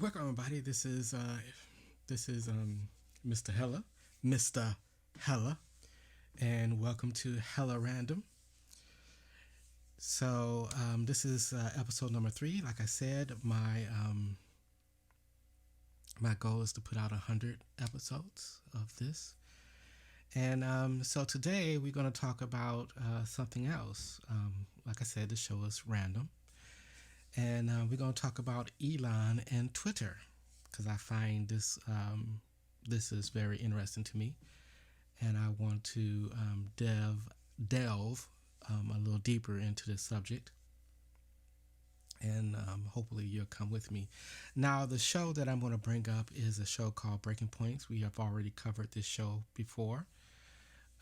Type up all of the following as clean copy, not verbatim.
Welcome everybody. This is Mr. Hella, and welcome to Hella Random. This is episode number 3. Like I said, my goal is to put out 100 episodes of this, and so today we're going to talk about something else. Like I said, the show is random, and we're going to talk about Elon and Twitter because I find this is very interesting to me, and I want to delve a little deeper into this subject, and hopefully you'll come with me. Now, the show that I'm going to bring up is a show called Breaking Points. We have already covered this show before,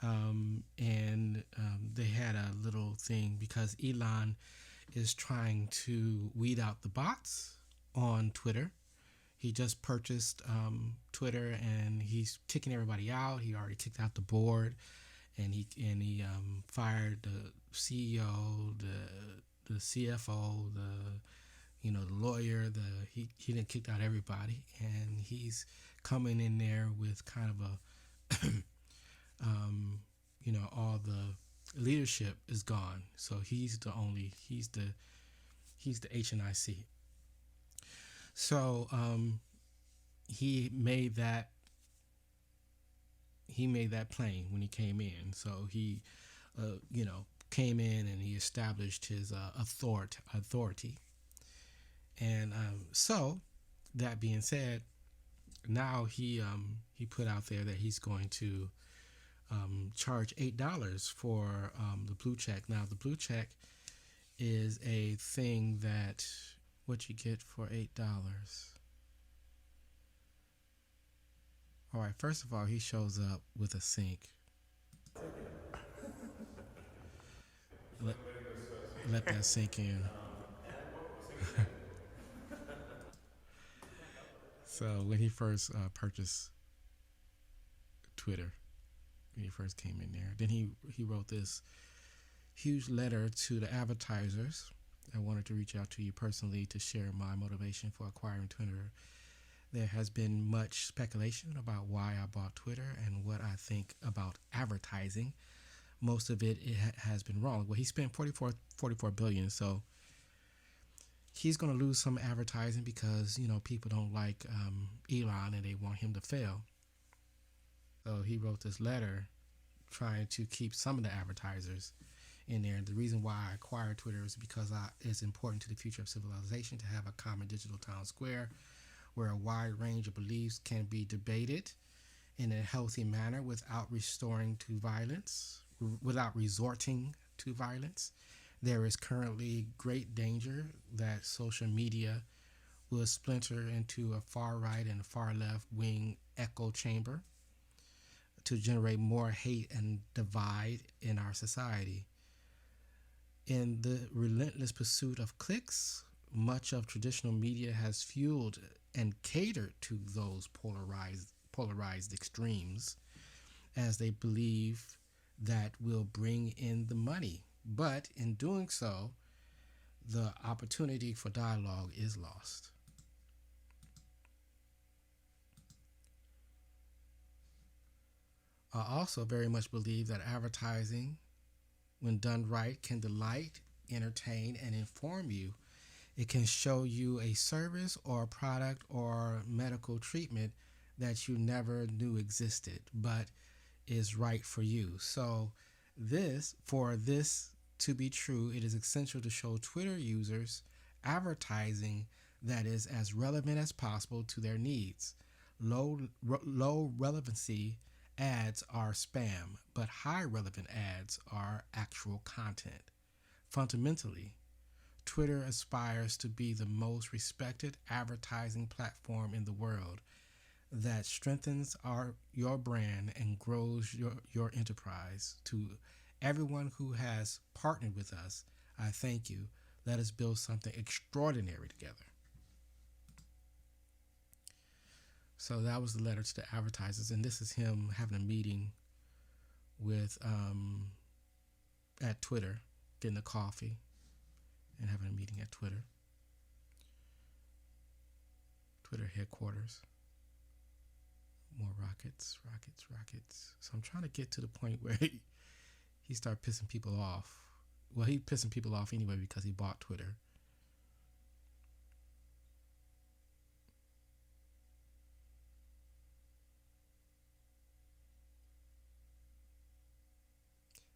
and they had a little thing because Elon is trying to weed out the bots on Twitter. He just purchased Twitter, and he's kicking everybody out. He already kicked out the board, and he fired the CEO, the CFO, the lawyer. He didn't kick out everybody, and he's coming in there with kind of a all the leadership is gone, so he's the HNIC. So he made that plain when he came in. So he came in and he established his authority. And so that being said, now he put out there that he's going to charge $8 for the blue check. Now the blue check is a thing that what you get for $8. All right, first of all, he shows up with a sink. Let that sink in. So when he first purchased Twitter, when he first came in there, then he wrote this huge letter to the advertisers. I wanted to reach out to you personally to share my motivation for acquiring Twitter. There has been much speculation about why I bought Twitter and what I think about advertising. Most of it has been wrong. Well, he spent 44 billion, so he's going to lose some advertising because people don't like Elon and they want him to fail. So he wrote this letter trying to keep some of the advertisers in there. The reason why I acquired Twitter is because it's important to the future of civilization to have a common digital town square where a wide range of beliefs can be debated in a healthy manner without resorting to violence. There is currently great danger that social media will splinter into a far right and a far left wing echo chamber to generate more hate and divide in our society. In the relentless pursuit of clicks, much of traditional media has fueled and catered to those polarized extremes as they believe that will bring in the money. But in doing so, the opportunity for dialogue is lost. I also very much believe that advertising, when done right, can delight, entertain, and inform you. It can show you a service or a product or medical treatment that you never knew existed, but is right for you. So for this to be true, it is essential to show Twitter users advertising that is as relevant as possible to their needs. Low relevancy ads are spam, but high relevant ads are actual content. Fundamentally, Twitter aspires to be the most respected advertising platform in the world that strengthens your brand and grows your enterprise. To everyone who has partnered with us, I thank you. Let us build something extraordinary together. So that was the letter to the advertisers, and this is him having a meeting with at Twitter, getting a coffee and having a meeting at Twitter. Twitter headquarters. More rockets, rockets, rockets. So I'm trying to get to the point where he started pissing people off. Well, he pissing people off anyway because he bought Twitter.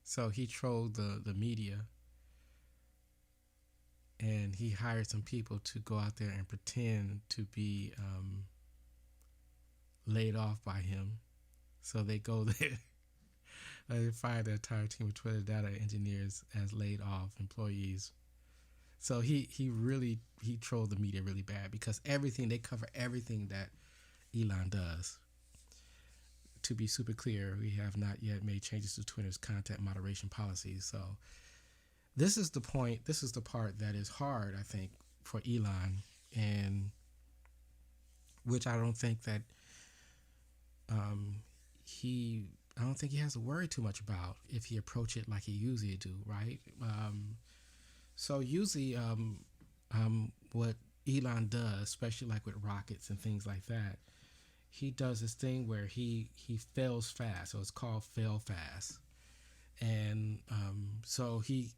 So he trolled the media, and he hired some people to go out there and pretend to be laid off by him. So they go there. They fired the entire team of Twitter data engineers as laid off employees. So he trolled the media really bad because they cover everything that Elon does. To be super clear, we have not yet made changes to Twitter's content moderation policies. So this is the point. This is the part that is hard, I think, for Elon, and which I don't think that I don't think he has to worry too much about if he approach it like he usually do, right? So usually, what Elon does, especially like with rockets and things like that, he does this thing where he fails fast. So it's called fail fast, and so he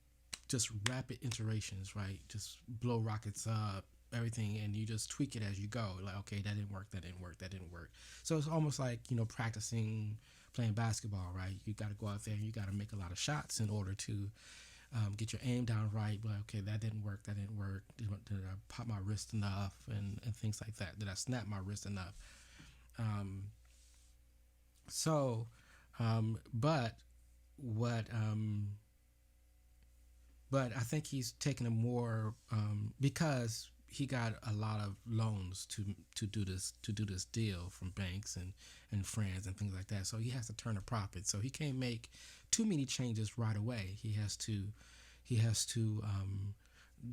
just rapid iterations, right? Just blow rockets up, everything, and you just tweak it as you go. Like, okay, that didn't work, that didn't work, that didn't work. So it's almost like, practicing playing basketball, right? You got to go out there and you got to make a lot of shots in order to get your aim down right. But okay, that didn't work, that didn't work. Did I pop my wrist enough and things like that? Did I snap my wrist enough? But what but I think he's taking a more because he got a lot of loans to do this deal from banks and friends and things like that. So he has to turn a profit. So he can't make too many changes right away. He has to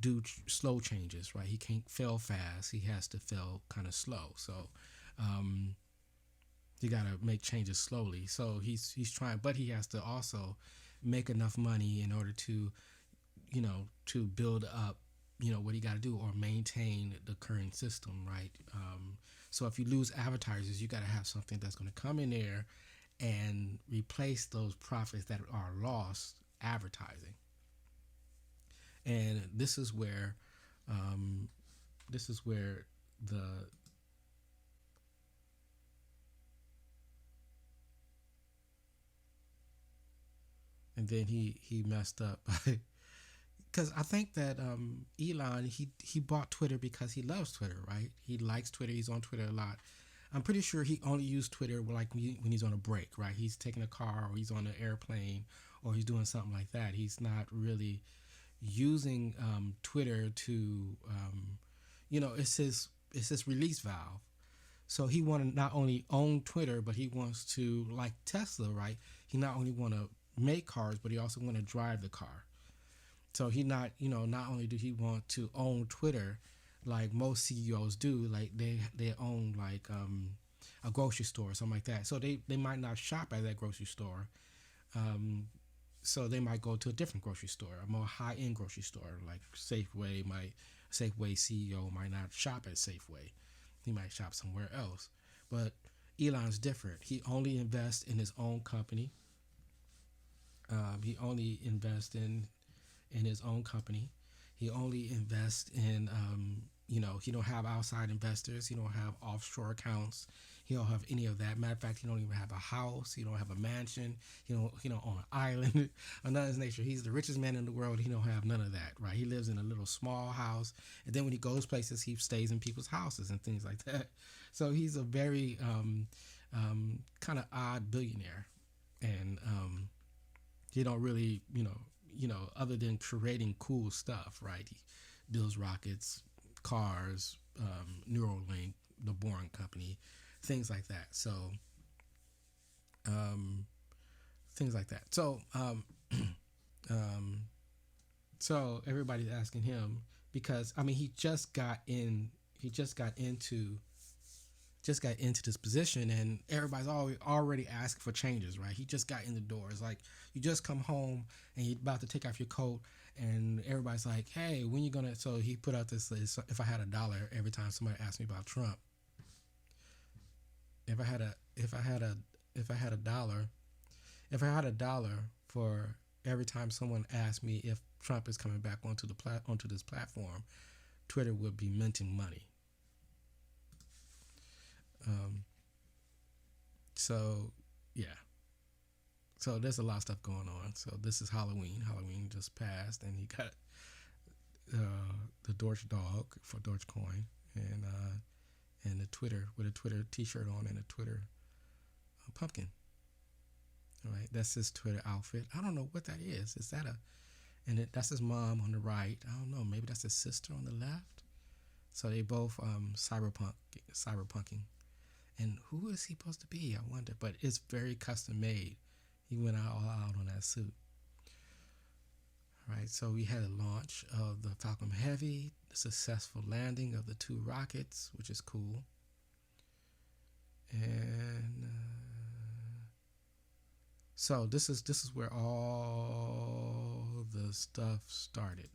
do slow changes, right? He can't fail fast. He has to fail kind of slow. So you got to make changes slowly. So he's trying, but he has to also make enough money in order to to build up, what he got to do or maintain the current system, right? So if you lose advertisers, you got to have something that's going to come in there and replace those profits that are lost advertising. And this is where the and then he messed up because I think that Elon he bought Twitter because he loves Twitter, right? He likes Twitter. He's on Twitter a lot. I'm pretty sure he only used Twitter like when he's on a break, right? He's taking a car or he's on an airplane or he's doing something like that. He's not really using Twitter to, it's his release valve. So he want to not only own Twitter, but he wants to, like Tesla, right? He not only want to make cars, but he also want to drive the car. So he not only do he want to own Twitter, like most CEOs do, like they own like a grocery store or something like that. So they might not shop at that grocery store. So they might go to a different grocery store, a more high-end grocery store, like Safeway. Safeway CEO might not shop at Safeway. He might shop somewhere else. But Elon's different. He only invests in his own company. He only invests in his own company. He only invests in, he don't have outside investors. He don't have offshore accounts. He don't have any of that. Matter of fact, he don't even have a house. He don't have a mansion. He don't own an island or none of his nature. He's the richest man in the world. He don't have none of that, right? He lives in a little small house. And then when he goes places, he stays in people's houses and things like that. So he's a very kind of odd billionaire. And he don't really, other than creating cool stuff, right? He builds rockets, cars, Neuralink, the Boring Company, things like that. So, things like that. So, so everybody's asking him because he just got into this position, and everybody's already asking for changes, right? He just got in the door. It's like you just come home and you're about to take off your coat, and everybody's like, "Hey, when you gonna?" So he put out this: "If I had $1 every time somebody asked me about Trump." If I had a if I had a if I had a dollar if I had a dollar for every time someone asked me if Trump is coming back onto this platform, Twitter would be minting money. Um, so yeah, so there's a lot of stuff going on. So this is Halloween. Halloween just passed, and he got the Dorch dog for Dogecoin, and the Twitter with a Twitter T-shirt on and a Twitter pumpkin. All right, that's his Twitter outfit. I don't know what that is. Is that a that's his mom on the right. I don't know. Maybe that's his sister on the left. So they both cyberpunking. And who is he supposed to be? I wonder. But it's very custom made. He went all out on that suit. All right. So we had a launch of the Falcon Heavy, the successful landing of the two rockets, which is cool. And so this is where all the stuff started,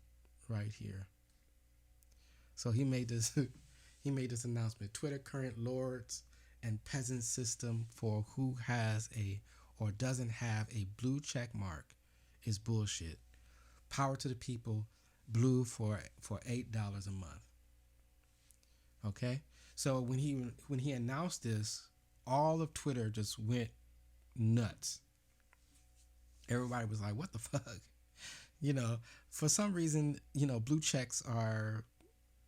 right here. So he made this announcement. Twitter current lords and peasant system for who has a or doesn't have a blue check mark is bullshit. Power to the people, blue for $8 a month. Okay? So when he announced this, all of Twitter just went nuts. Everybody was like, what the fuck? For some reason, blue checks are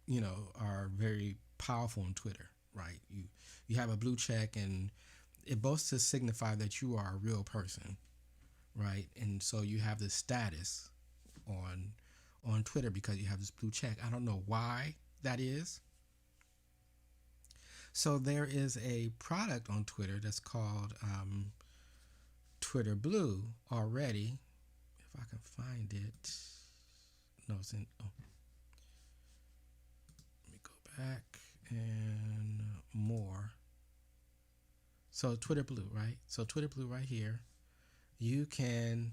very powerful on Twitter, right? You have a blue check, and it both to signify that you are a real person, right? And so you have this status on Twitter because you have this blue check. I don't know why that is. So there is a product on Twitter that's called Twitter Blue already. If I can find it. No, it's in. Oh. Let me go back and more. So Twitter Blue, right? So Twitter Blue right here. You can.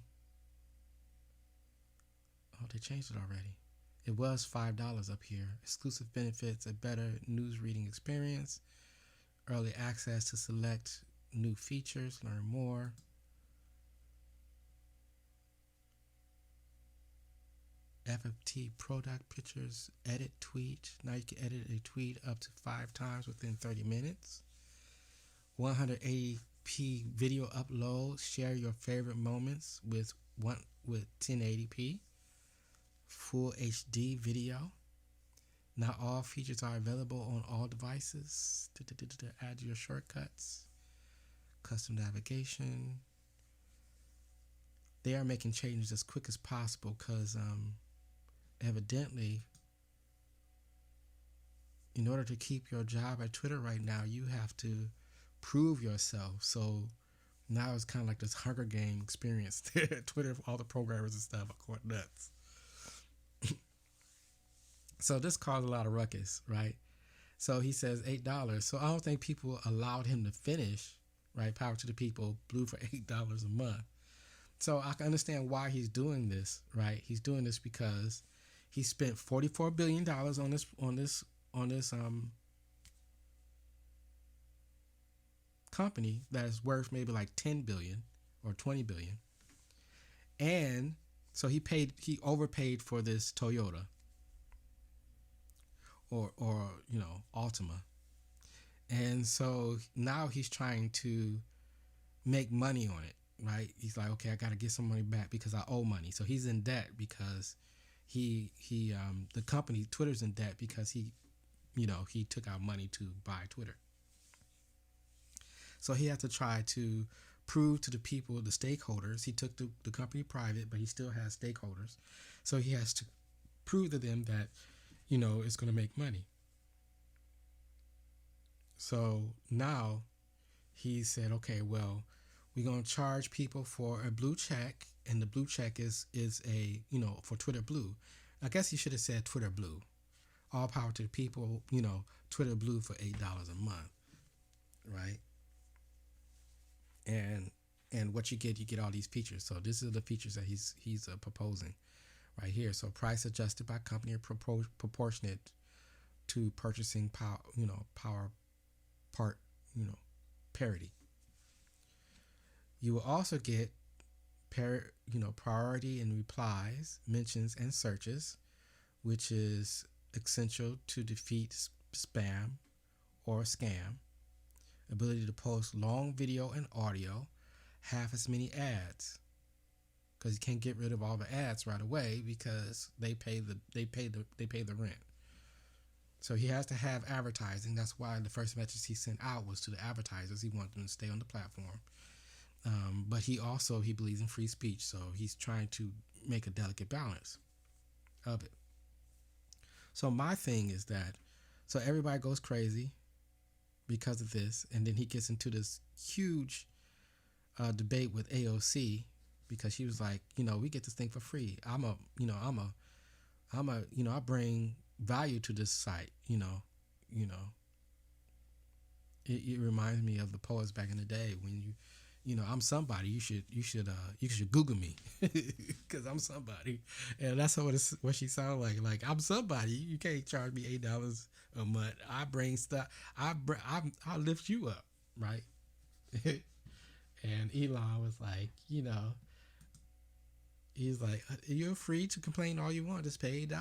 Oh, they changed it already. It was $5 up here. Exclusive benefits, a better news reading experience, early access to select new features, learn more. FFT product pictures, edit tweet. Now you can edit a tweet up to 5 times within 30 minutes. 180p video upload. Share your favorite moments with 1080p. Full HD video. Not all features are available on all devices. Add your shortcuts. Custom navigation. They are making changes as quick as possible because evidently, in order to keep your job at Twitter right now, you have to prove yourself. So now it's kind of like this Hunger Game experience. Twitter, all the programmers and stuff are going nuts. So this caused a lot of ruckus, right? So he says $8. So I don't think people allowed him to finish, right? Power to the people, blue for $8 a month. So I can understand why he's doing this, right? He's doing this because he spent $44 billion on this company that is worth maybe like 10 billion or 20 billion. And so he overpaid for this Toyota or Altima. And so now he's trying to make money on it, right? He's like, okay, I got to get some money back because I owe money. So he's in debt because the company Twitter's in debt because he took out money to buy Twitter. So he had to try to prove to the people, the stakeholders, he took the company private, but he still has stakeholders. So he has to prove to them that, it's going to make money. So now he said, okay, well, we're going to charge people for a blue check, and the blue check is a, for Twitter Blue. I guess he should have said Twitter Blue. All power to the people, Twitter Blue for $8 a month, right? And what you get all these features. So this is the features that he's proposing right here. So price adjusted by company proportionate to purchasing power, power part, parody. You will also get priority in replies, mentions, and searches, which is essential to defeat spam or scam. Ability to post long video and audio, half as many ads, because you can't get rid of all the ads right away because they pay the rent. So he has to have advertising. That's why the first message he sent out was to the advertisers. He wanted them to stay on the platform. But he believes in free speech, so he's trying to make a delicate balance of it. So my thing is that, so everybody goes crazy because of this, and then he gets into this huge debate with AOC because she was like, we get this thing for free. I bring value to this site. It reminds me of the poets back in the day when I'm somebody. You should Google me because I'm somebody, and that's what she sounded like. Like, I'm somebody. You can't charge me $8 a month. I bring stuff. I lift you up, right? And Elon was like, he's like, you're free to complain all you want. Just pay $8,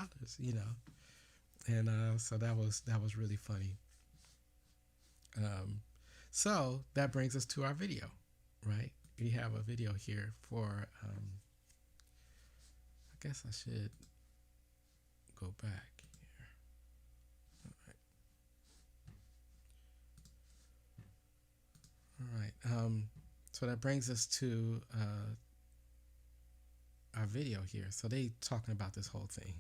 And so that was really funny. So that brings us to our video. Right, we have a video here for. I guess I should go back here. All right. So that brings us to our video here. So they talking about this whole thing.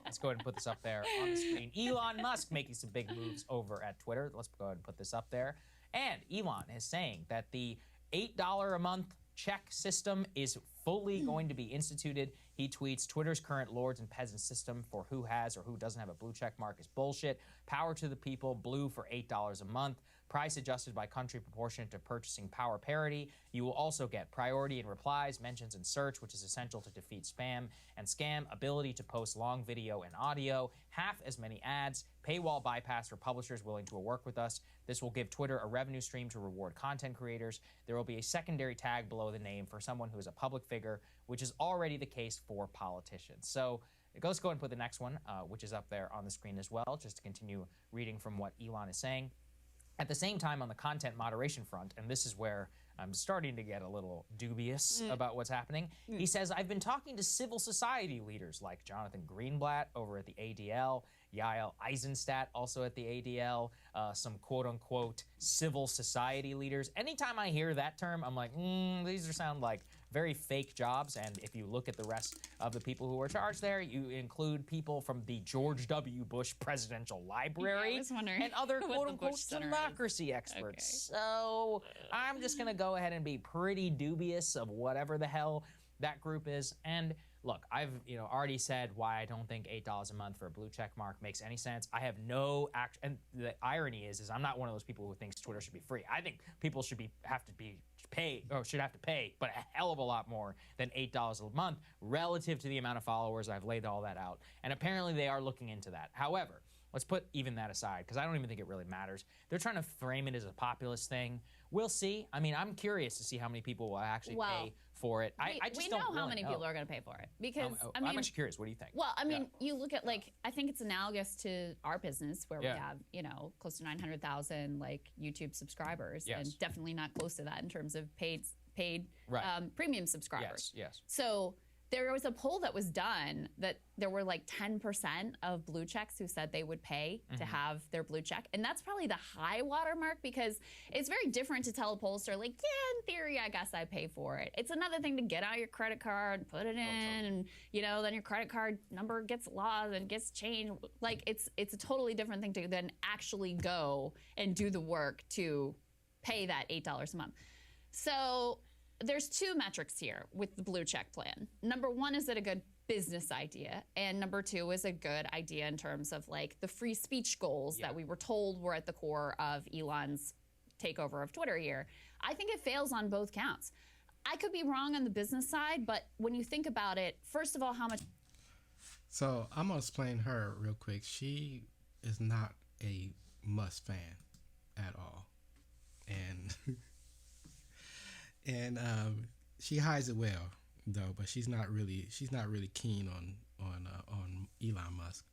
Let's go ahead and put this up there on the screen. Elon Musk making some big moves over at Twitter. Let's go ahead and put this up there. And Elon is saying that the $8 a month check system is fully going to be instituted. He tweets, Twitter's current lords and peasants system for who has or who doesn't have a blue check mark is bullshit. Power to the people, blue for $8 a month. Price adjusted by country proportionate to purchasing power parity. You will also get priority in replies, mentions, and search, which is essential to defeat spam and scam. Ability to post long video and audio. Half as many ads. Paywall bypass for publishers willing to work with us. This will give Twitter a revenue stream to reward content creators. There will be a secondary tag below the name for someone who is a public figure, which is already the case for politicians. So let's go and put the next one, which is up there on the screen as well, just to continue reading from what Elon is saying. At the same time, on the content moderation front, and this is where I'm starting to get a little dubious about what's happening, he says, I've been talking to civil society leaders like Jonathan Greenblatt over at the ADL, Yael Eisenstadt also at the ADL, some quote-unquote civil society leaders. Anytime I hear that term, I'm like, these sound like very fake jobs. And if you look at the rest of the people who are charged there, you include people from the George W. Bush Presidential Library and other quote-unquote democracy experts. Okay. So I'm just going to go ahead and be pretty dubious of whatever the hell that group is. And look, I've already said why I don't think $8 a month for a blue check mark makes any sense. I have no and the irony is I'm not one of those people who thinks Twitter should be free. I think people should have to pay, but a hell of a lot more than $8 a month relative to the amount of followers. I've laid all that out, and apparently they are looking into that. However, let's put even that aside because I don't even think it really matters. They're trying to frame it as a populist thing. We'll see. I mean, I'm curious to see how many people will actually pay for it. I just don't know really how many people are going to pay for it because I'm actually curious. What do you think? Well, I mean, you look at I think it's analogous to our business where we have close to 900,000 YouTube subscribers, and definitely not close to that in terms of paid premium subscribers. Yes. So there was a poll that was done that there were 10% of blue checks who said they would pay to have their blue check. And that's probably the high watermark because it's very different to tell a pollster, in theory, I guess I pay for it. It's another thing to get out your credit card, put it in, and, then your credit card number gets lost and gets changed. It's a totally different thing to then actually go and do the work to pay that $8 a month. So there's two metrics here with the blue check plan. Number one, is it a good business idea? And number two, is a good idea in terms of the free speech goals that we were told were at the core of Elon's takeover of Twitter here. I think it fails on both counts. I could be wrong on the business side, but when you think about it, first of all, how much... So I'm going to explain her real quick. She is not a Musk fan at all. and and she hides it well though, but she's not really keen on Elon Musk.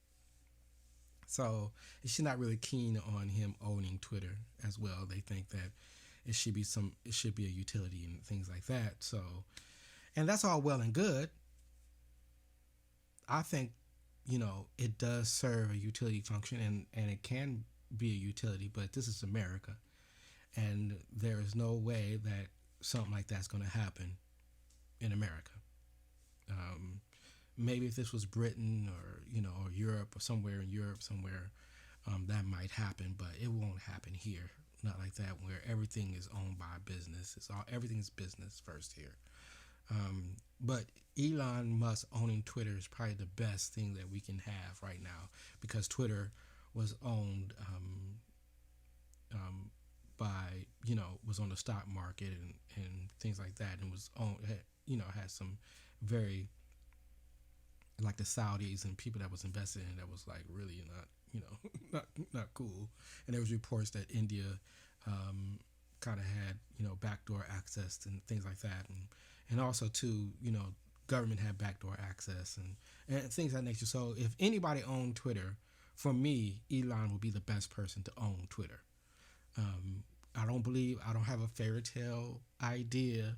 So she's not really keen on him owning Twitter as well. They think that it should be a utility and things like that. So, and that's all well and good. I think, it does serve a utility function, and it can be a utility, but this is America, and there is no way that something like that's going to happen in America. Maybe if this was Britain or or Europe or somewhere in Europe somewhere, that might happen, but it won't happen here. Not like that, where everything is owned by business. Everything's business first here. But Elon Musk owning Twitter is probably the best thing that we can have right now, because Twitter was owned by was on the stock market and things like that, and was owned had some very, like, the Saudis and people that was invested in, that was like really not not cool. And there was reports that India kind of had backdoor access and things like that, and also too government had backdoor access and things of that nature. So if anybody owned Twitter, for me, Elon would be the best person to own Twitter. I don't have a fairy tale idea,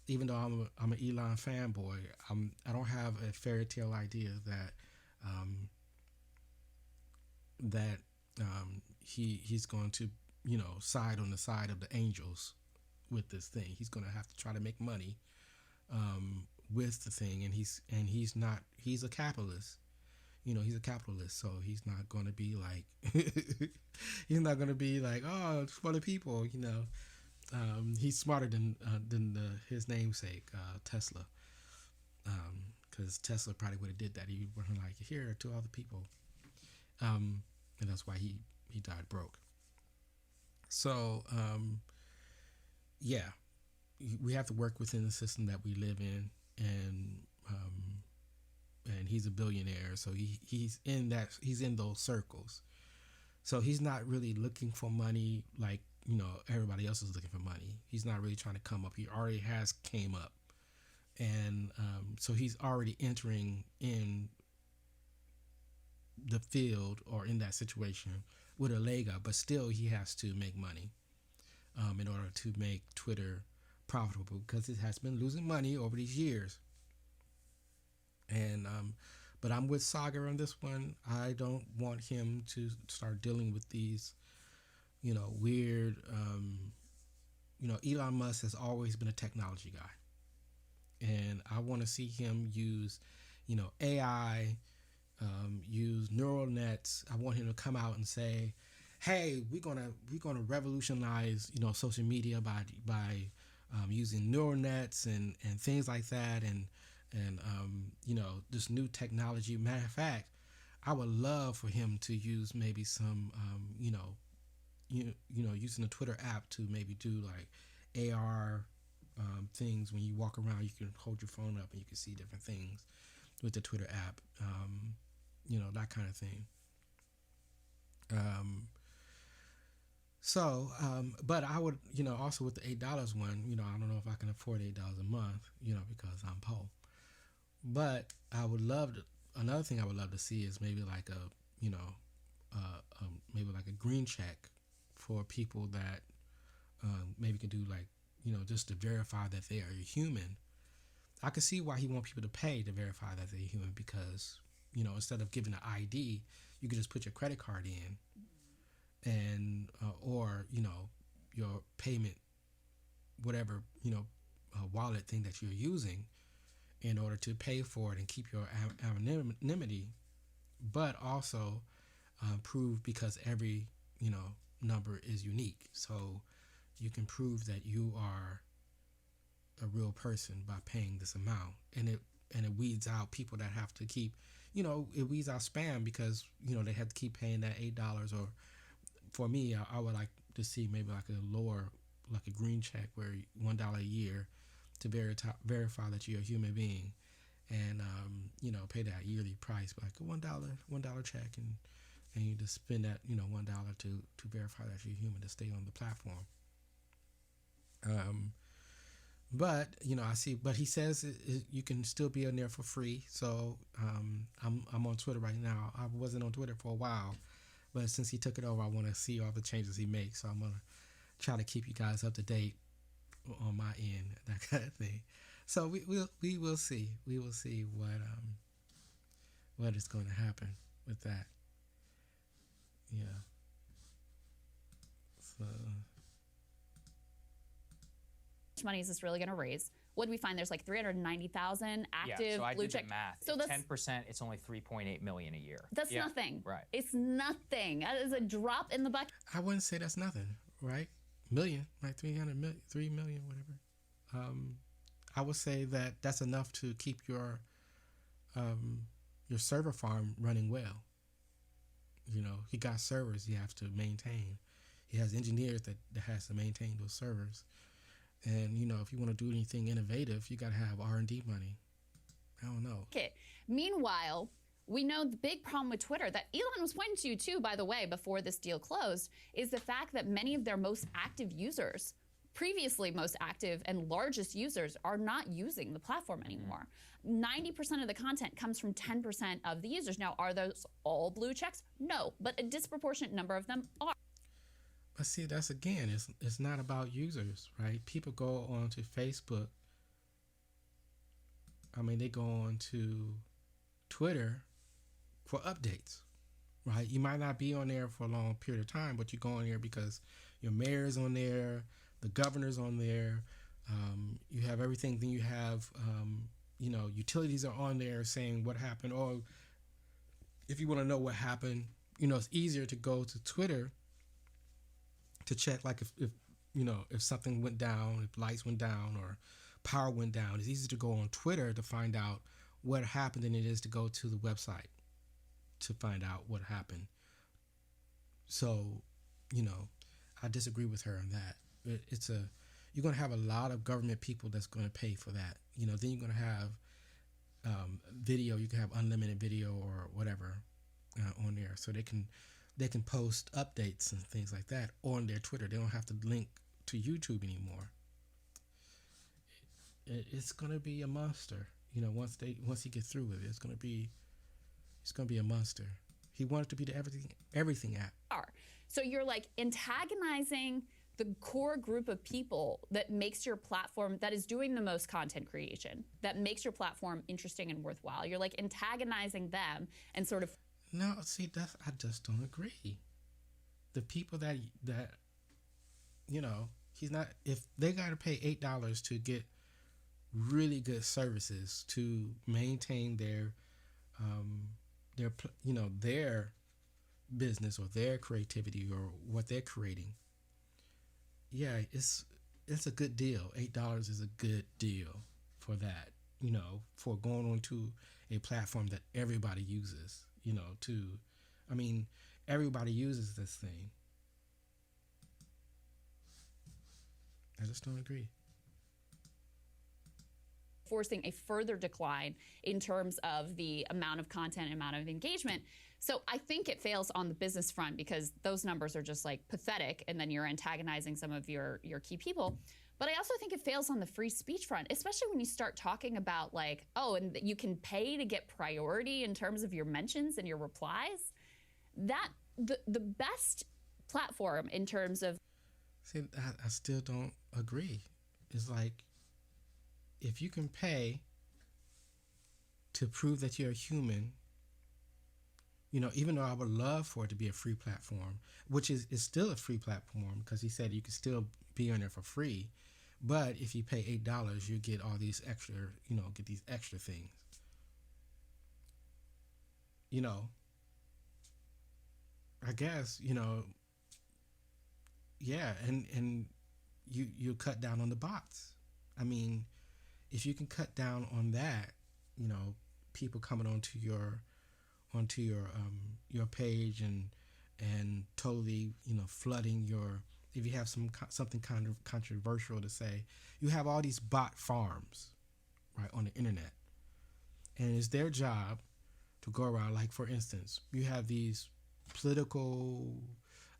even though I'm an Elon fanboy. I don't have a fairy tale idea that he's going to side on the side of the angels with this thing. He's going to have to try to make money with the thing, and he's a capitalist. He's a capitalist, so he's not going to be like oh, it's for the people. He's smarter than his namesake, Tesla, because Tesla probably would have did that. He would have like, here to all the people, and that's why he died broke. So yeah, we have to work within the system that we live in, and he's a billionaire, so he's in those circles. So he's not really looking for money like everybody else is looking for money. He's not really trying to come up. He already has came up, and so he's already entering in the field or in that situation with a leg up. But still, he has to make money in order to make Twitter profitable, because it has been losing money over these years. And but I'm with Saga on this one. I don't want him to start dealing with these weird Elon Musk has always been a technology guy, and I want to see him use AI, use neural nets. I want him to come out and say, hey, we're gonna revolutionize social media by using neural nets and things like that, and this new technology. Matter of fact, I would love for him to use maybe some using the Twitter app to maybe do like AR things. When you walk around, you can hold your phone up and you can see different things with the Twitter app, that kind of thing. But I would, also with the $8 one, I don't know if I can afford $8 a month, because I'm poor. But I would love to. Another thing I would love to see is maybe like maybe like a green check for people that maybe can do like just to verify that they are a human. I could see why he wants people to pay to verify that they're human, because instead of giving an ID, you could just put your credit card in, and or your payment, whatever wallet thing that you're using, in order to pay for it and keep your anonymity, but also prove, because every number is unique, so you can prove that you are a real person by paying this amount, and it weeds out people that have to keep, it weeds out spam, because they have to keep paying that $8. Or for me, I would like to see maybe like a lower, like a green check, where $1 a year to verify that you're a human being, and pay that yearly price, like a $1 check, and you just spend that $1 to verify that you're human, to stay on the platform. Um, but I see. But he says you can still be on there for free. So I'm on Twitter right now. I wasn't on Twitter for a while, but since he took it over, I want to see all the changes he makes. So I'm gonna try to keep you guys up to date on my end, that kind of thing. So we will see. We will see what is going to happen with that. Yeah. So much money is this really going to raise? What do we find? There's like 390,000 active Yeah, so I blue did check. the math. So If that's 10%, it's only 3.8 million a year. That's Yeah, nothing. Right. It's nothing. That is a drop in the bucket. I wouldn't say that's nothing, right? Million, like 300 million, 3 million, whatever. I would say that that's enough to keep your server farm running well. He got servers he has to maintain. He has engineers that has to maintain those servers. And if you want to do anything innovative, you got to have R&D money. I don't know. Okay. Meanwhile, we know the big problem with Twitter that Elon was pointing to too, by the way, before this deal closed, is the fact that many of their most active users, previously most active and largest users, are not using the platform anymore. 90% of the content comes from 10% of the users. Now, are those all blue checks? No, but a disproportionate number of them are. But see, that's again, it's not about users, right? People go onto Facebook. I mean, they go on to Twitter for updates, right? You might not be on there for a long period of time, but you go on there because your mayor's on there, the governor's on there. You have everything. Then you have, utilities are on there saying what happened. Or if you want to know what happened, it's easier to go to Twitter to check, like if something went down, if lights went down or power went down. It's easier to go on Twitter to find out what happened than it is to go to the website to find out what happened. So, I disagree with her on that. You're going to have a lot of government people that's going to pay for that. Then you're going to have video. You can have unlimited video or whatever on there, so they can post updates and things like that on their Twitter. They don't have to link to YouTube anymore. It's going to be a monster. Once he gets through with it, it's going to be a monster. He wanted to be the everything app. So you're like antagonizing the core group of people that makes your platform, that is doing the most content creation, that makes your platform interesting and worthwhile. You're like antagonizing them and sort of. No, see, I just don't agree. The people that he's not. If they got to pay $8 to get really good services to maintain their business or their creativity or what they're creating. Yeah, it's a good deal. $8 is a good deal for that. For going onto a platform that everybody uses. Everybody uses this thing. I just don't agree. Forcing a further decline in terms of the amount of content and amount of engagement. So I think it fails on the business front because those numbers are just like pathetic, and then you're antagonizing some of your key people. But I also think it fails on the free speech front, especially when you start talking about like, oh, and you can pay to get priority in terms of your mentions and your replies. That the best platform in terms of. See, I still don't agree. It's like, if you can pay to prove that you're a human, even though I would love for it to be a free platform, which is still a free platform because he said you can still be on there for free. But if you pay $8, you get all these extra, get these extra things. I guess, yeah, and you cut down on the bots. I mean, if you can cut down on that, people coming onto your page and totally, flooding your. If you have something kind of controversial to say, you have all these bot farms, right, on the internet, and it's their job to go around. Like, for instance, you have these political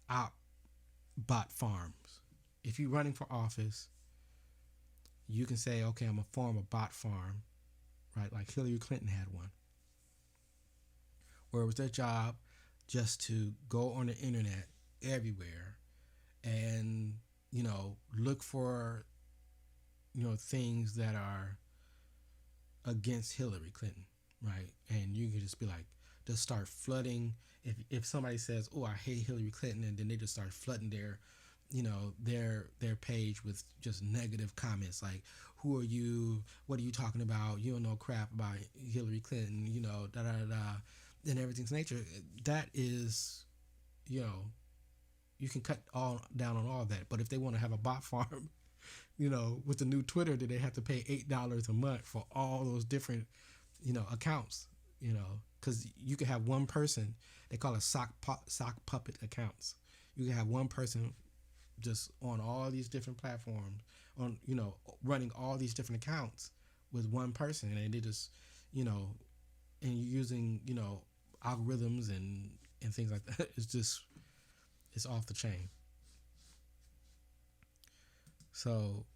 bot farms. If you're running for office, you can say, okay, I'm gonna form a bot farm, right? Like Hillary Clinton had one, where it was their job just to go on the internet everywhere and, look for, things that are against Hillary Clinton, right? And you can just be like, just start flooding. If somebody says, "Oh, I hate Hillary Clinton," and then they just start flooding their page with just negative comments like, "Who are you? What are you talking about? You don't know crap about Hillary Clinton," da da da, and everything's nature. That is, you can cut all down on all that. But if they want to have a bot farm, with the new Twitter, that they have to pay $8 a month for all those different, accounts, because you can have one person. They call it sock puppet accounts. You can have one person just on all these different platforms, on running all these different accounts with one person, and they just, and using algorithms and things like that. It's off the chain. So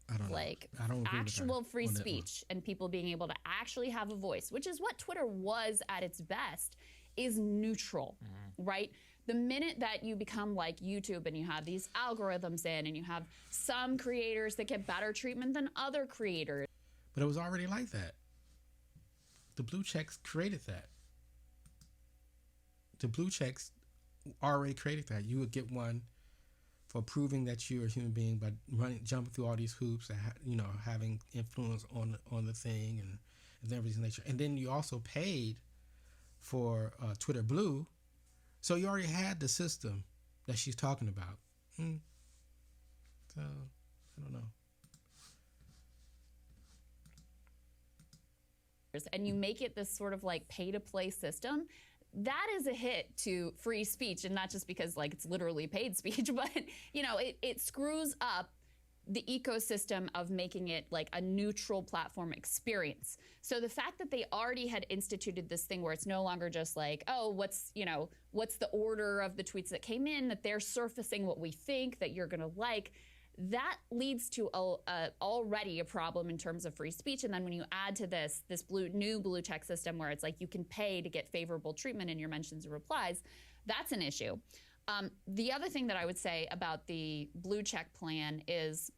I don't know. I don't agree actual with her free on that speech and people being able to actually have a voice, which is what Twitter was at its best, is neutral, right? The minute that you become like YouTube and you have these algorithms in and you have some creators that get better treatment than other creators. But it was already like that. The blue checks created that. The blue checks already created that. You would get one for proving that you're a human being by jumping through all these hoops, and having influence on the thing and everything's nature. And then you also paid for Twitter Blue, so you already had the system that she's talking about. So I don't know. And you make it this sort of like pay-to-play system. That is a hit to free speech, and not just because like it's literally paid speech, but it screws up the ecosystem of making it like a neutral platform experience. So the fact that they already had instituted this thing where it's no longer just like, oh, what's the order of the tweets that came in, that they're surfacing what we think that you're gonna like, that leads to already a problem in terms of free speech. And then when you add to this new blue check system where it's like you can pay to get favorable treatment in your mentions and replies, that's an issue. The other thing that I would say about the blue check plan is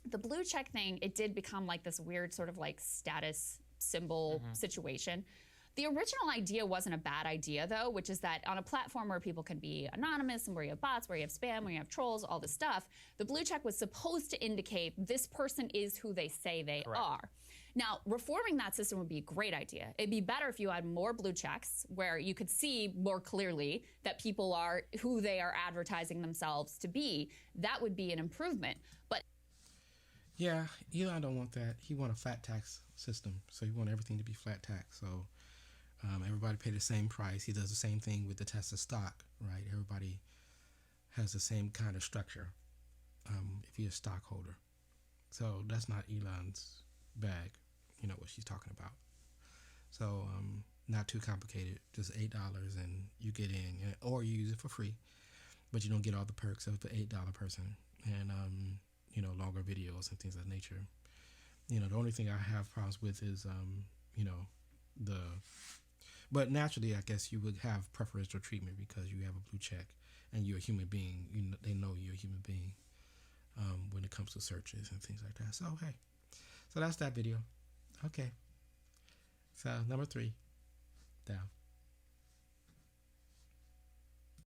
the blue check thing, it did become like this weird sort of like status symbol situation. The original idea wasn't a bad idea, though, which is that on a platform where people can be anonymous and where you have bots, where you have spam, where you have trolls, all this stuff, the blue check was supposed to indicate this person is who they say they are. Now, reforming that system would be a great idea. It'd be better if you had more blue checks where you could see more clearly that people are who they are advertising themselves to be. That would be an improvement. But yeah, Elon don't want that. He want a flat tax system, so he want everything to be flat tax. So everybody pay the same price. He does the same thing with the Tesla stock, right? Everybody has the same kind of structure if you're a stockholder. So that's not Elon's bag, what she's talking about. So not too complicated, just $8 and you get in, or you use it for free, but you don't get all the perks of the $8 person and longer videos and things of that nature. The only thing I have problems with is but naturally, I guess you would have preferential treatment because you have a blue check and you're a human being. They know you're a human being when it comes to searches and things like that. So, hey. So that's that video. Okay. So, number 3. Down.